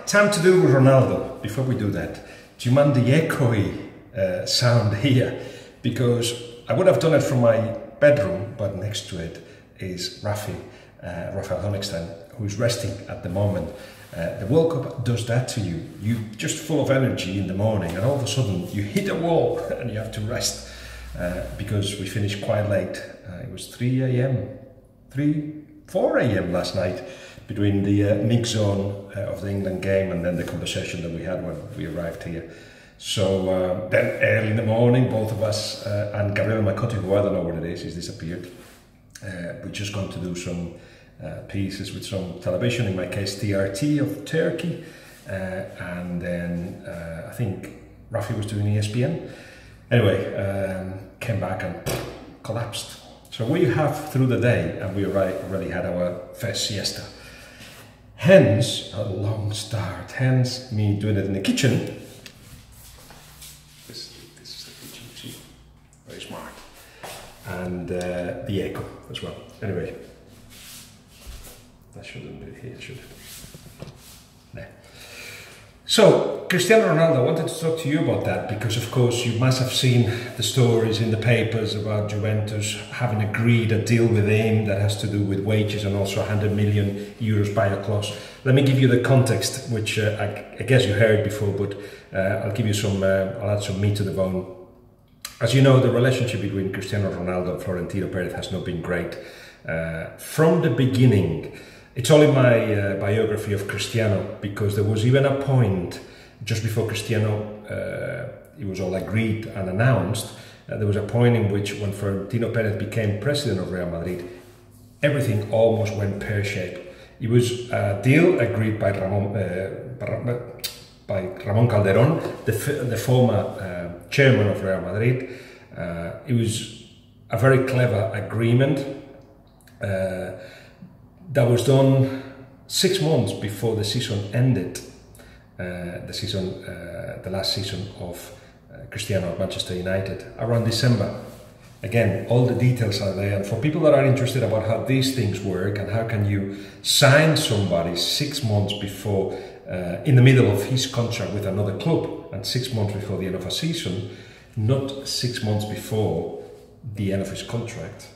time to do with Ronaldo. Before we do that, do you mind the echoey sound here? Because I would have done it from my bedroom, but next to it is Rafael Honigstein, who's resting at the moment. The World Cup does that to you. You're just full of energy in the morning, and all of a sudden you hit a wall and you have to rest because we finished quite late. It was 4 a.m. last night between the mix zone of the England game and then the conversation that we had when we arrived here. So then early in the morning, both of us and Gabriel Macotti, who I don't know what it is, he's disappeared. We're just going to do some pieces with some television, in my case TRT of Turkey, and then I think Rafi was doing ESPN. Anyway, came back and collapsed. So we have through the day, and we already had our first siesta. Hence a long start, hence me doing it in the kitchen. This is the kitchen, see, very smart. And the echo as well. Anyway, that shouldn't be here, should it? No. So, Cristiano Ronaldo, I wanted to talk to you about that because, of course, you must have seen the stories in the papers about Juventus having agreed a deal with him that has to do with wages and also 100 million euros buyout clause. Let me give you the context, which I guess you heard before, but I'll give you some, I'll add some meat to the bone. As you know, the relationship between Cristiano Ronaldo and Florentino Perez has not been great. From the beginning, it's all in my biography of Cristiano, because there was even a point just before Cristiano, it was all agreed and announced, there was a point in which when Florentino Perez became president of Real Madrid, everything almost went pear-shaped. It was a deal agreed by Ramon Calderón, the former chairman of Real Madrid. It was a very clever agreement that was done 6 months before the season ended, the last season of Cristiano at Manchester United, around December. Again, all the details are there, and for people that are interested about how these things work and how can you sign somebody 6 months before, in the middle of his contract with another club, and 6 months before the end of a season, not 6 months before the end of his contract,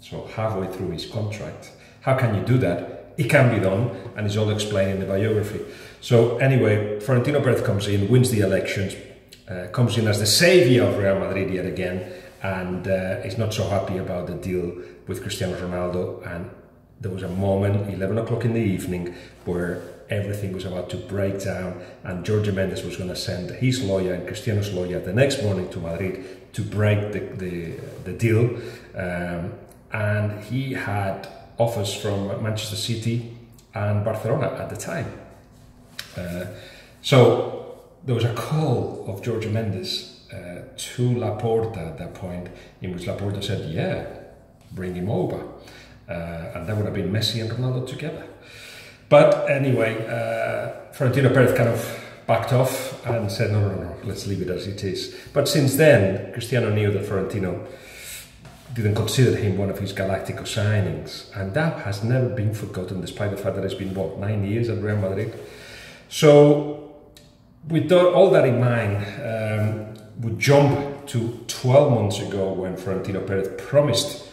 so halfway through his contract. How can you do that? It can be done, and it's all explained in the biography. So anyway, Florentino Perez comes in, wins the elections, comes in as the savior of Real Madrid yet again, and is not so happy about the deal with Cristiano Ronaldo. And there was a moment, 11 o'clock in the evening, where everything was about to break down, and Jorge Mendes was going to send his lawyer and Cristiano's lawyer the next morning to Madrid to break the deal. And he had offers from Manchester City and Barcelona at the time. So there was a call of Jorge Mendes to Laporta at that point, in which Laporta said, yeah, bring him over. And that would have been Messi and Ronaldo together. But anyway, Florentino Perez kind of backed off and said, no, let's leave it as it is. But since then, Cristiano knew that Florentino didn't consider him one of his Galactico signings, and that has never been forgotten, despite the fact that it's been, what, 9 years at Real Madrid. So with all that in mind, we jump to 12 months ago when Florentino Perez promised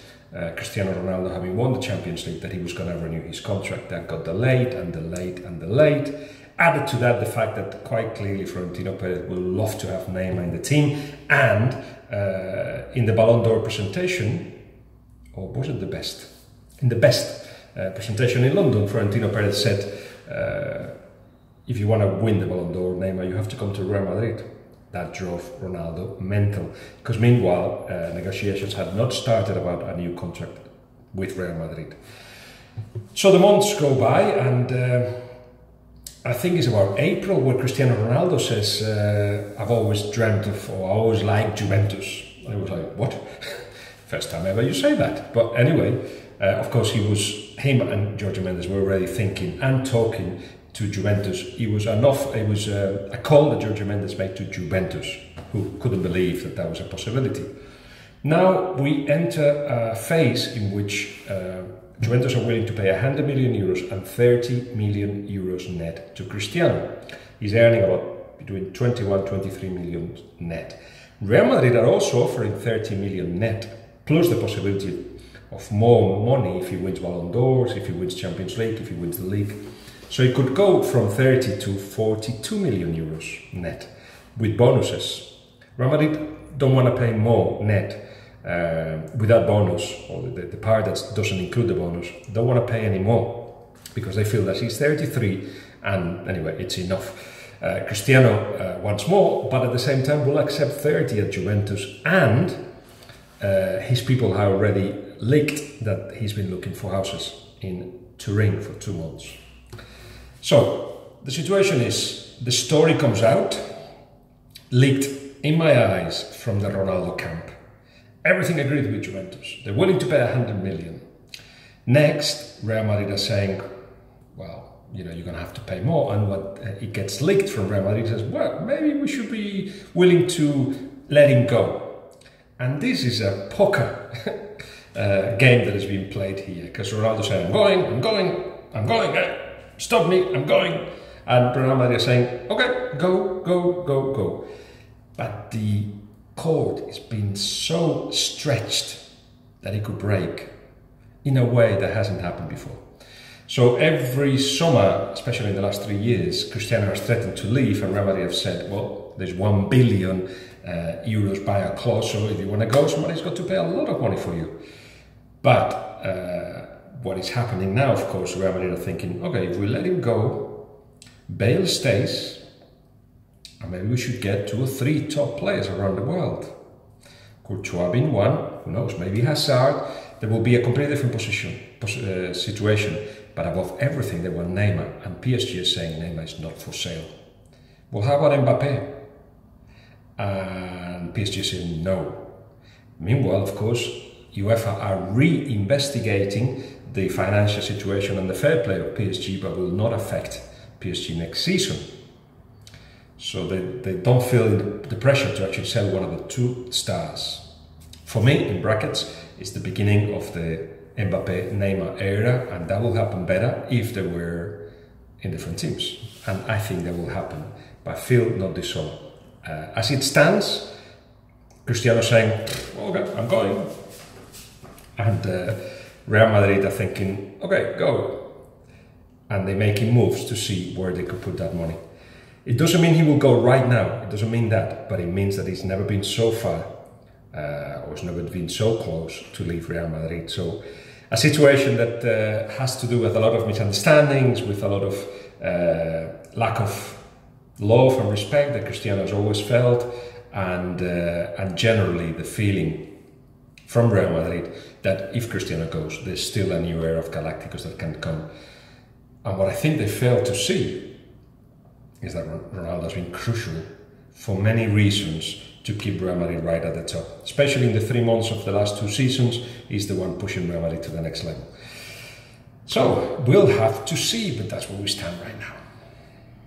Cristiano Ronaldo, having won the Champions League, that he was going to renew his contract. That got delayed and delayed and delayed. Added to that the fact that quite clearly Florentino Perez will love to have Neymar in the team, and in the Ballon d'Or presentation, or was it the best? In the best presentation in London, Florentino Perez said, if you want to win the Ballon d'Or, Neymar, you have to come to Real Madrid. That drove Ronaldo mental, because meanwhile, negotiations had not started about a new contract with Real Madrid. So the months go by, and I think it's about April where Cristiano Ronaldo says, I've always dreamt of, or I always liked Juventus. I was like, what? First time ever you say that. But anyway, of course, him and Jorge Mendes were already thinking and talking to Juventus. It was a call that Jorge Mendes made to Juventus, who couldn't believe that that was a possibility. Now we enter a phase in which Juventus are willing to pay 100 million euros and 30 million euros net to Cristiano. He's earning about between 21 23 million net. Real Madrid are also offering 30 million net, plus the possibility of more money if he wins Ballon d'Ors, if he wins Champions League, if he wins the league. So it could go from 30 to 42 million euros net with bonuses. Real Madrid don't want to pay more net without bonus, or the part that doesn't include the bonus, don't want to pay any more because they feel that he's 33 and anyway, it's enough. Cristiano wants more, but at the same time will accept 30 at Juventus, and his people have already leaked that he's been looking for houses in Turin for 2 months. So the situation is, the story comes out, leaked in my eyes from the Ronaldo camp. Everything agreed with Juventus. They're willing to pay 100 million. Next, Real Madrid are saying, well, you know, you're going to have to pay more. And what it gets leaked from Real Madrid says, well, maybe we should be willing to let him go. And this is a poker game that has been played here, because Ronaldo said, I'm going, stop me, I'm going. And Real Madrid are saying, okay, go. But the cord is being so stretched that it could break in a way that hasn't happened before. So every summer, especially in the last 3 years, Cristiano has threatened to leave, and Real Madrid have said, well, there's 1 billion euros buyout clause, so if you want to go, somebody's got to pay a lot of money for you. But what is happening now, of course, Real Madrid are thinking, okay, if we let him go, Bale stays, and maybe we should get 2 or 3 top players around the world. Courtois being one, who knows, maybe Hazard. There will be a completely different situation. But above everything, they want Neymar, and PSG is saying Neymar is not for sale. Well, how about Mbappe? And PSG is saying no. Meanwhile, of course, UEFA are re-investigating the financial situation and the fair play of PSG, but will not affect PSG next season. So they don't feel the pressure to actually sell one of the 2 stars. For me, in brackets, it's the beginning of the Mbappe-Neymar era, and that will happen better if they were in different teams. And I think that will happen, but I feel not this summer. As it stands, Cristiano saying, okay, I'm going. And Real Madrid are thinking, okay, go. And they're making moves to see where they could put that money. It doesn't mean he will go right now, it doesn't mean that, but it means that he's never been so far, or he's never been so close to leave Real Madrid. So a situation that has to do with a lot of misunderstandings, with a lot of lack of love and respect that Cristiano has always felt, and generally the feeling from Real Madrid that if Cristiano goes, there's still a new era of Galacticos that can come. And what I think they failed to see is that Ronaldo has been crucial for many reasons to keep Real Madrid right at the top. Especially in the 3 months of the last 2 seasons, he's the one pushing Real Madrid to the next level. So we'll have to see, but that's where we stand right now.